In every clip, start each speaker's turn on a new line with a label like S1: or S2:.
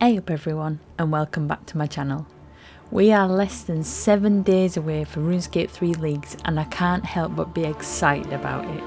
S1: Hey up everyone, and welcome back to my channel. We are less than 7 days away from RuneScape 3 Leagues, and I can't help but be excited about it.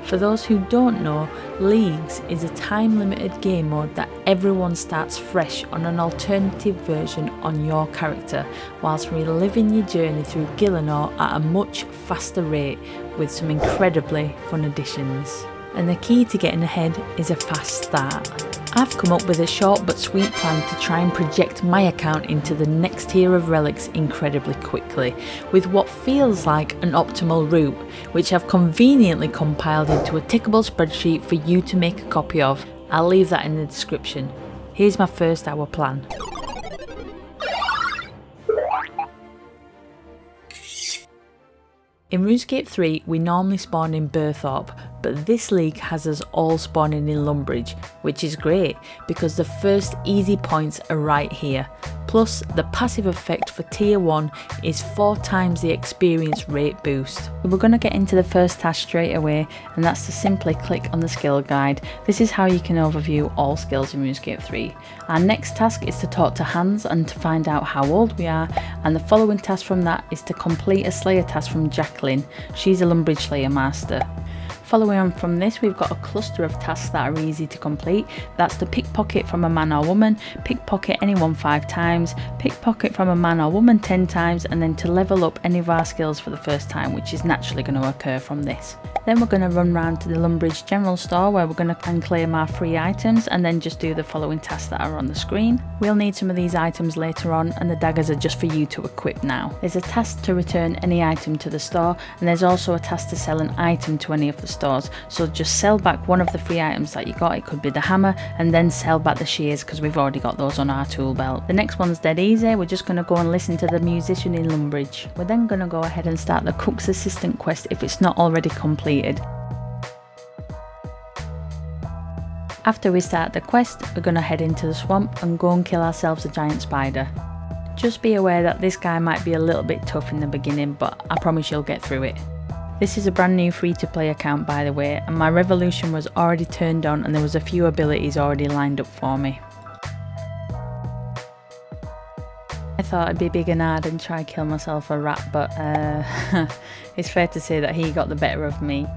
S1: For those who don't know, Leagues is a time limited game mode that everyone starts fresh on an alternative version on your character, whilst reliving your journey through Draynor at a much faster rate with some incredibly fun additions. And the key to getting ahead is a fast start. I've come up with a short but sweet plan to try and project my account into the next tier of relics incredibly quickly, with what feels like an optimal route, which I've conveniently compiled into a tickable spreadsheet for you to make a copy of. I'll leave that in the description. Here's my first hour plan. In RuneScape 3 we normally spawn in Varrock, but this league has us all spawning in Lumbridge, which is great because the first easy points are right here. Plus the passive effect for tier 1 is 4 times the experience rate boost. We're going to get into the first task straight away, and that's to simply click on the skill guide. This is how you can overview all skills in RuneScape 3. Our next task is to talk to Hans and to find out how old we are, and the following task from that is to complete a Slayer task from Jacqueline. She's a Lumbridge Slayer master. Following on from this, we've got a cluster of tasks that are easy to complete. That's to pickpocket from a man or woman, pickpocket anyone 5 times, pickpocket from a man or woman 10 times, and then to level up any of our skills for the first time, which is naturally going to occur from this. Then we're going to run round to the Lumbridge general store where we're going to claim our free items, and then just do the following tasks that are on the screen. We'll need some of these items later on, and the daggers are just for you to equip now. There's a task to return any item to the store, and there's also a task to sell an item to any of the stores. So just sell back one of the free items that you got. It could be the hammer, and then sell back the shears because we've already got those on our tool belt. The next one's dead easy. We're just going to go and listen to the musician in Lumbridge. We're then going to go ahead and start the cook's assistant quest if it's not already completed. After we start the quest, we're going to head into the swamp and go and kill ourselves a giant spider. Just be aware that this guy might be a little bit tough in the beginning, but I promise you'll get through it. This is a brand new free to play account by the way, and my revolution was already turned on and there was a few abilities already lined up for me. I thought I'd be big and hard and try kill myself a rat, but it's fair to say that he got the better of me.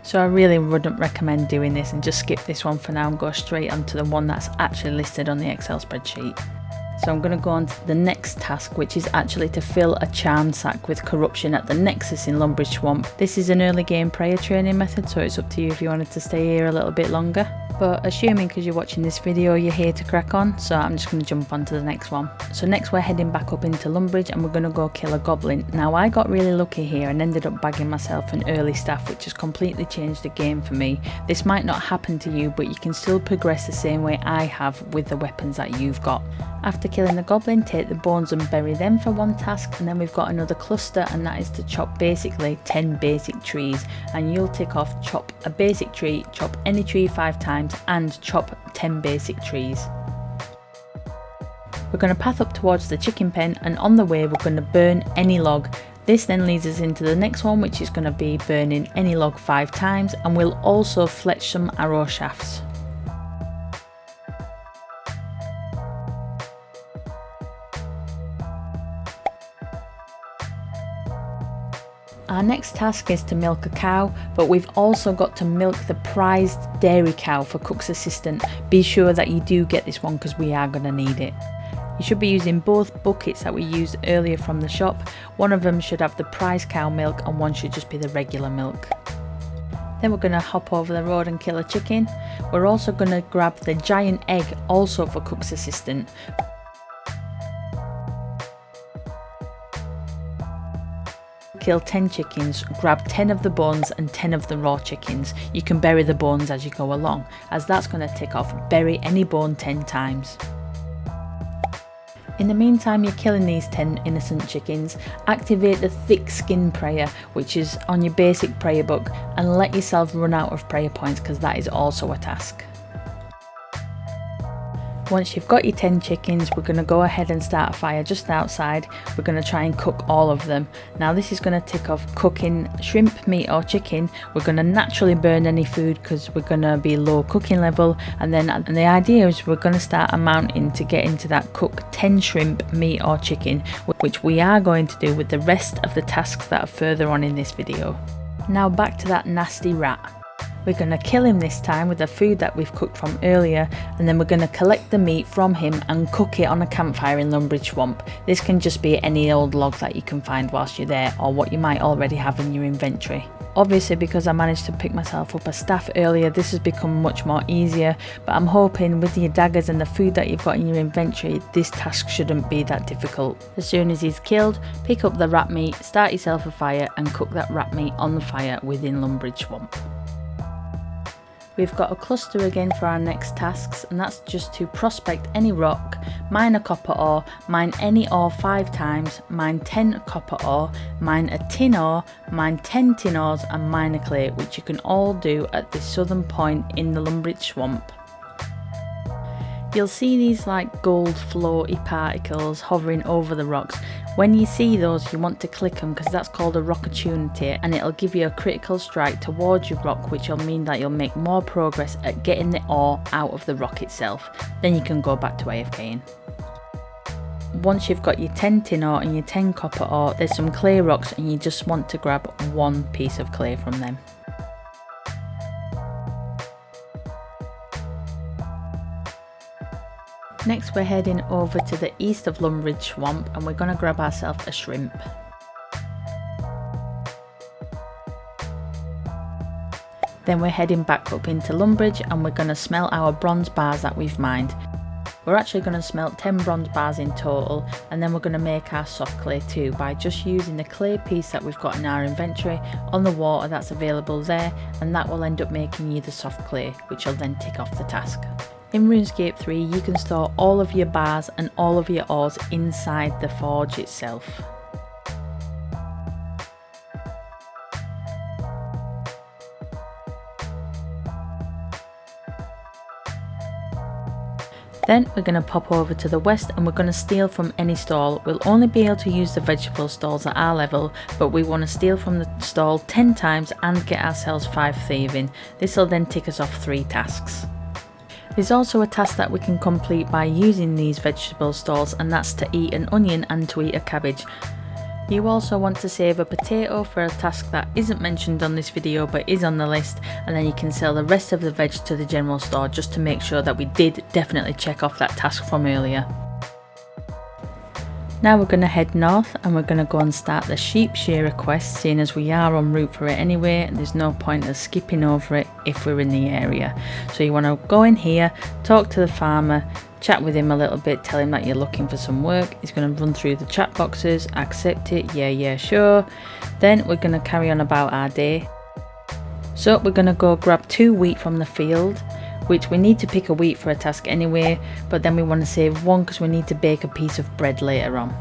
S1: So I really wouldn't recommend doing this, and just skip this one for now and go straight onto the one that's actually listed on the Excel spreadsheet. So I'm going to go on to the next task, which is actually to fill a charm sack with corruption at the Nexus in Lumbridge Swamp. This is an early game prayer training method, so it's up to you if you wanted to stay here a little bit longer. But assuming because you're watching this video you're here to crack on, so I'm just going to jump on to the next one. So next we're heading back up into Lumbridge and we're going to go kill a goblin. Now I got really lucky here and ended up bagging myself an early staff, which has completely changed the game for me. This might not happen to you, but you can still progress the same way I have with the weapons that you've got. After killing the goblin, take the bones and bury them for one task, and then we've got another cluster, and that is to chop basically 10 basic trees, and you'll tick off chop a basic tree, chop any tree 5 times, and chop 10 basic trees. We're going to path up towards the chicken pen, and on the way we're going to burn any log. This then leads us into the next one, which is going to be burning any log 5 times, and we'll also fletch some arrow shafts. Our next task is to milk a cow, but we've also got to milk the prized dairy cow for cook's assistant. Be sure that you do get this one because we are going to need it. You should be using both buckets that we used earlier from the shop. One of them should have the prize cow milk and one should just be the regular milk. Then we're going to hop over the road and kill a chicken. We're also going to grab the giant egg, also for cook's assistant. Kill 10 chickens, grab 10 of the bones and 10 of the raw chickens. You can bury the bones as you go along, as that's going to tick off bury any bone 10 times. In the meantime you're killing these 10 innocent chickens, activate the thick skin prayer, which is on your basic prayer book, and let yourself run out of prayer points because that is also a task. Once you've got your 10 chickens, we're going to go ahead and start a fire just outside. We're going to try and cook all of them. Now this is going to tick off cooking shrimp, meat or chicken. We're going to naturally burn any food because we're going to be low cooking level, and the idea is we're going to start amounting to get into that cook 10 shrimp, meat or chicken, which we are going to do with the rest of the tasks that are further on in this video. Now back to that nasty rat. We're going to kill him this time with the food that we've cooked from earlier, and then we're going to collect the meat from him and cook it on a campfire in Lumbridge Swamp. This can just be any old log that you can find whilst you're there, or what you might already have in your inventory. Obviously, because I managed to pick myself up a staff earlier, this has become much more easier, but I'm hoping with your daggers and the food that you've got in your inventory, this task shouldn't be that difficult. As soon as he's killed, pick up the rat meat, start yourself a fire and cook that rat meat on the fire within Lumbridge Swamp. We've got a cluster again for our next tasks, and that's just to prospect any rock, mine a copper ore, mine any ore 5 times, mine 10 copper ore, mine a tin ore, mine 10 tin ores and mine a clay, which you can all do at the southern point in the Lumbridge Swamp. You'll see these like gold floaty particles hovering over the rocks. When you see those, you want to click them because that's called a rock opportunity, and it'll give you a critical strike towards your rock, which will mean that you'll make more progress at getting the ore out of the rock itself. Then you can go back to AFKing. Once you've got your 10 tin ore and your 10 copper ore, there's some clay rocks and you just want to grab one piece of clay from them. Next we're heading over to the east of Lumbridge Swamp and we're going to grab ourselves a shrimp. Then we're heading back up into Lumbridge and we're going to smelt our bronze bars that we've mined. We're actually going to smelt 10 bronze bars in total, and then we're going to make our soft clay too by just using the clay piece that we've got in our inventory on the water that's available there, and that will end up making you the soft clay, which will then tick off the task. In RuneScape 3 you can store all of your bars and all of your ores inside the forge itself. Then we're going to pop over to the west and we're going to steal from any stall. We'll only be able to use the vegetable stalls at our level, but we want to steal from the stall 10 times and get ourselves 5 thieving. This will then tick us off 3 tasks. There's also a task that we can complete by using these vegetable stalls, and that's to eat an onion and to eat a cabbage. You also want to save a potato for a task that isn't mentioned on this video but is on the list, and then you can sell the rest of the veg to the general store just to make sure that we did definitely check off that task from earlier. Now we're going to head north and we're going to go and start the sheep shearer quest, seeing as we are en route for it anyway and there's no point of skipping over it if we're in the area. So you want to go in here, talk to the farmer, chat with him a little bit, tell him that you're looking for some work. He's going to run through the chat boxes, accept it, yeah sure. Then we're going to carry on about our day. So we're going to go grab 2 wheat from the field, which we need to pick a wheat for a task anyway, but then we want to save 1 because we need to bake a piece of bread later on.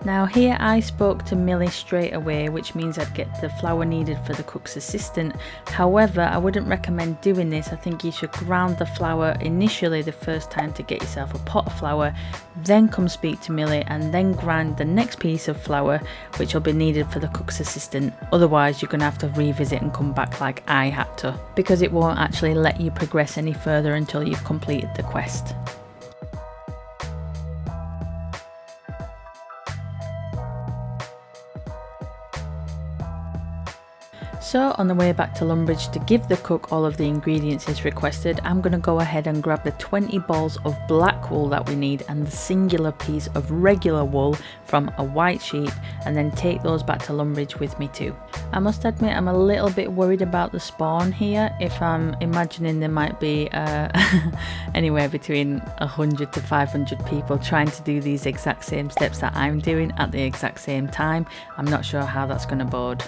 S1: Now here I spoke to Millie straight away, which means I'd get the flour needed for the cook's assistant. However, I wouldn't recommend doing this. I think you should ground the flour initially the first time to get yourself a pot of flour, then come speak to Millie and then grind the next piece of flour, which will be needed for the cook's assistant. Otherwise you're going to have to revisit and come back like I had to, because it won't actually let you progress any further until you've completed the quest. So on the way back to Lumbridge to give the cook all of the ingredients he's requested, I'm going to go ahead and grab the 20 balls of black wool that we need and the singular piece of regular wool from a white sheep, and then take those back to Lumbridge with me too. I must admit I'm a little bit worried about the spawn here. If I'm imagining there might be anywhere between 100 to 500 people trying to do these exact same steps that I'm doing at the exact same time, I'm not sure how that's going to bode.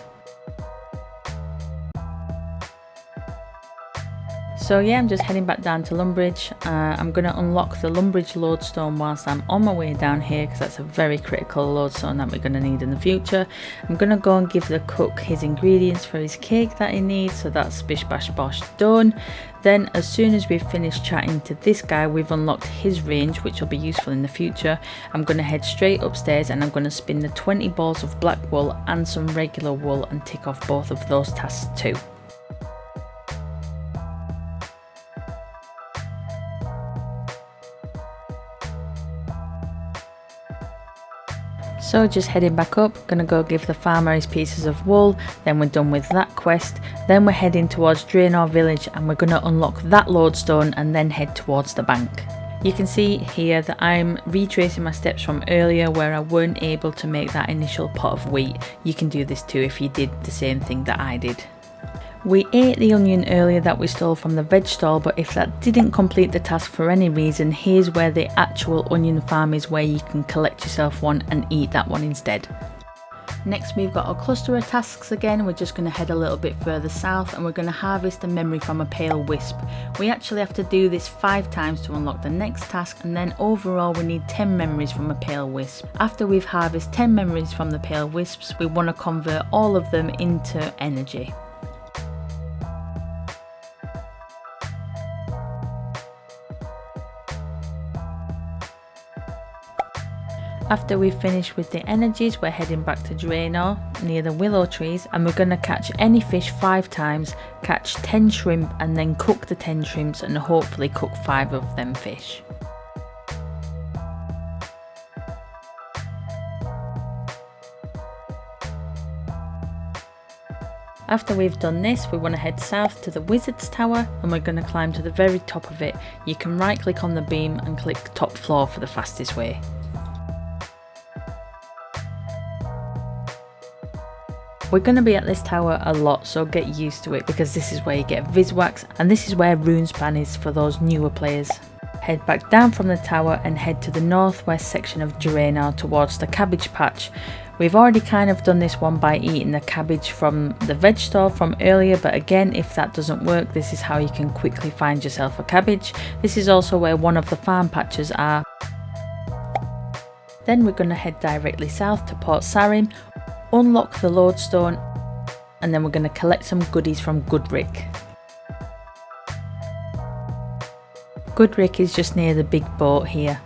S1: So yeah, I'm just heading back down to Lumbridge. I'm going to unlock the Lumbridge lodestone whilst I'm on my way down here, because that's a very critical lodestone that we're going to need in the future. I'm going to go and give the cook his ingredients for his cake that he needs, so that's bish bash bosh done. Then as soon as we've finished chatting to this guy, we've unlocked his range, which will be useful in the future. I'm going to head straight upstairs and I'm going to spin the 20 balls of black wool and some regular wool and tick off both of those tasks too. So just heading back up, gonna go give the farmer his pieces of wool, then we're done with that quest. Then we're heading towards Draynor village and we're gonna unlock that lodestone and then head towards the bank. You can see here that I'm retracing my steps from earlier where I weren't able to make that initial pot of wheat. You can do this too if you did the same thing that I did. We ate the onion earlier that we stole from the veg stall, but if that didn't complete the task for any reason, here's where the actual onion farm is, where you can collect yourself one and eat that one instead. Next we've got our cluster of tasks again. We're just going to head a little bit further south and we're going to harvest a memory from a pale wisp. We actually have to do this 5 times to unlock the next task, and then overall we need 10 memories from a pale wisp. After we've harvested 10 memories from the pale wisps, we want to convert all of them into energy. After we've finished with the energies, we're heading back to Draynor near the willow trees, and we're going to catch any fish 5 times, catch 10 shrimp and then cook the 10 shrimps and hopefully cook 5 of them fish. After we've done this, we want to head south to the wizard's tower and we're going to climb to the very top of it. You can right click on the beam and click top floor for the fastest way. We're going to be at this tower a lot, so get used to it, because this is where you get Viswax and this is where RuneSpan is for those newer players. Head back down from the tower and head to the northwest section of Draynor towards the cabbage patch. We've already kind of done this one by eating the cabbage from the veg store from earlier, but again, if that doesn't work, this is how you can quickly find yourself a cabbage. This is also where one of the farm patches are. Then we're going to head directly south to Port Sarim, unlock the lodestone, and then we're going to collect some goodies from Goodrick. Goodrick is just near the big boat here.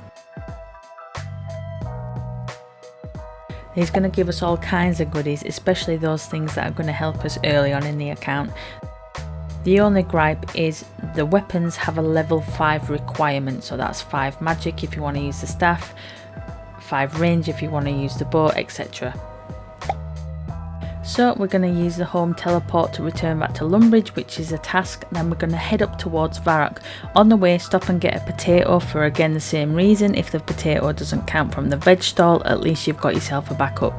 S1: He's going to give us all kinds of goodies, especially those things that are going to help us early on in the account. The only gripe is the weapons have a level 5 requirement, so that's 5 magic if you want to use the staff, 5 range if you want to use the bow, etc. So we're going to use the home teleport to return back to Lumbridge, which is a task. Then we're going to head up towards Varrock. On the way, stop and get a potato for again the same reason. If the potato doesn't count from the veg stall, at least you've got yourself a backup.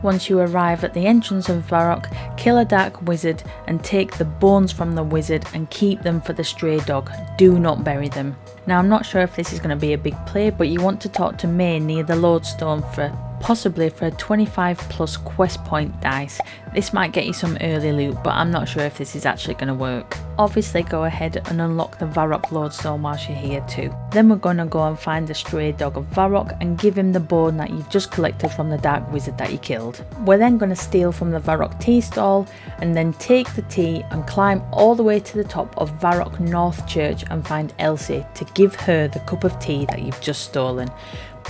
S1: Once you arrive at the entrance of Varrock, kill a dark wizard and take the bones from the wizard and keep them for the stray dog. Do not bury them. Now I'm not sure if this is going to be a big play, but you want to talk to May near the lodestone possibly for a 25 plus quest point dice. This might get you some early loot, but I'm not sure if this is actually going to work. Obviously go ahead and unlock the Varrock lodestone whilst you're here too. Then we're going to go and find the stray dog of Varrock and give him the bone that you've just collected from the dark wizard that you killed. We're then going to steal from the Varrock tea stall and then take the tea and climb all the way to the top of Varrock North Church and find Elsie to give her the cup of tea that you've just stolen.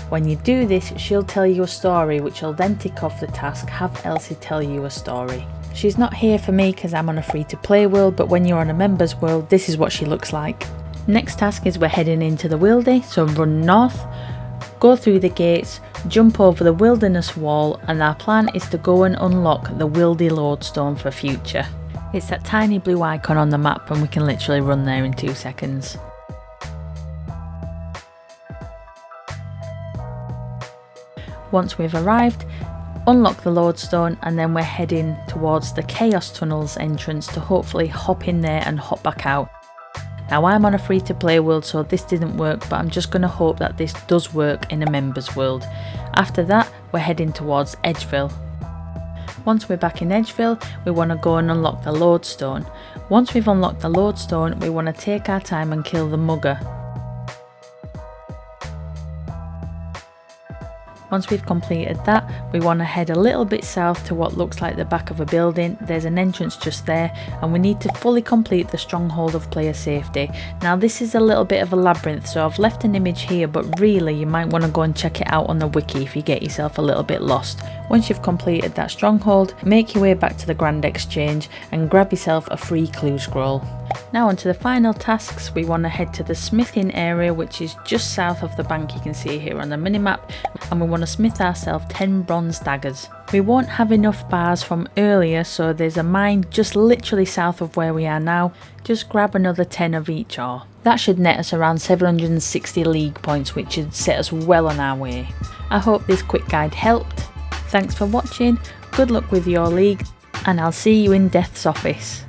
S1: When you do this, she'll tell you a story, which will then tick off the task, have Elsie tell you a story. She's not here for me because I'm on a free to play world, but when you're on a members world, this is what she looks like. Next task is we're heading into the wildy, so run north, go through the gates, jump over the wilderness wall, and our plan is to go and unlock the wildy lodestone for future. It's that tiny blue icon on the map and we can literally run there in 2 seconds. Once we've arrived, unlock the lodestone and then we're heading towards the Chaos Tunnels entrance to hopefully hop in there and hop back out. Now I'm on a free to play world, so this didn't work, but I'm just going to hope that this does work in a members world. After that, we're heading towards Edgeville. Once we're back in Edgeville, we want to go and unlock the lodestone. Once we've unlocked the lodestone, we want to take our time and kill the mugger. Once we've completed that, we want to head a little bit south to what looks like the back of a building. There's an entrance just there, and we need to fully complete the stronghold of player safety. Now this is a little bit of a labyrinth, so I've left an image here, but really you might want to go and check it out on the wiki if you get yourself a little bit lost. Once you've completed that stronghold, make your way back to the Grand Exchange and grab yourself a free clue scroll. Now onto the final tasks, we want to head to the smithing area, which is just south of the bank you can see here on the minimap, and we want to smith ourselves 10 bronze daggers. We won't have enough bars from earlier, so there's a mine just literally south of where we are now. Just grab another 10 of each ore. That should net us around 760 league points, which should set us well on our way. I hope this quick guide helped. Thanks for watching, good luck with your league, and I'll see you in Death's office.